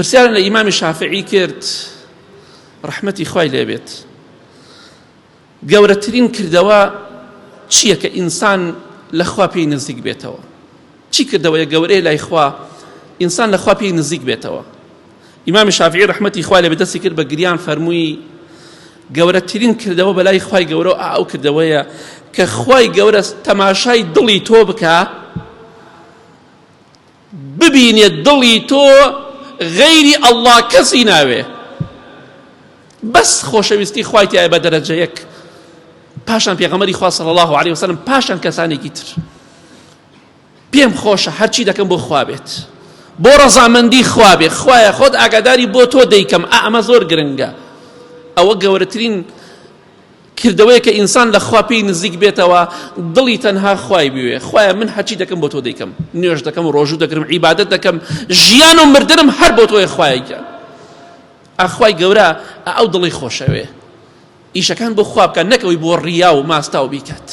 پرسیارن لە ئیمامی شافعی کرد ڕەحمەتی خوای لێبێت گەورەترین کردەوە چییە کە ئینسان لە خوا پێی نزیک بێتەوە؟ چی کردەوەیە گەورەیە لای خوا ئینسان لە خوا پێی نزیک بێتەوە؟ ئیمامی شافعی ڕەحمەتی خوای لێبێت دەستی کرد بە گریان فەرمووی گەورەترین کردەوە بەلای خوای گەورە ئەو کردەوەیە کە خوای گەورە تەماشای دڵی تۆ بکە، ببینێت دڵی تۆ غەیری ئەڵڵا کەسی ناوێ، بەس خۆشەویستی خوای تایە بە دەرەجەیەک، پاشان پێغەمبەری خوا صلی الله علیه وسلم، پاشان کەسانێکی تر. پێم خۆشە هەرچی دەکەم بۆ خوا بێت، بۆ ڕەزامەندی خوا بێت، خوایە خۆت ئاگاداری بۆ تۆ دەیکەم، ئەمە زۆر گرنگە. ئەوە گەورەترین کردەوەیە کە ئینسان لە خوا پێی نزیک بێتەوە، دڵی تەنها خوای بوێ، خوایە من هەرچی دەکەم بۆ تۆ دەیکەم، نوێژ دەکەم، ڕۆژوو دەکەم، عیبادەت دەکەم، ژیان و مردنم هەر بۆ تۆیە خوایە. ئەخوای گەورە ئەو دڵی خۆشەوێ، ئیشەکان بۆ خوا بکە، نەکەوەی بۆ ڕیا و ماستا و بیکات.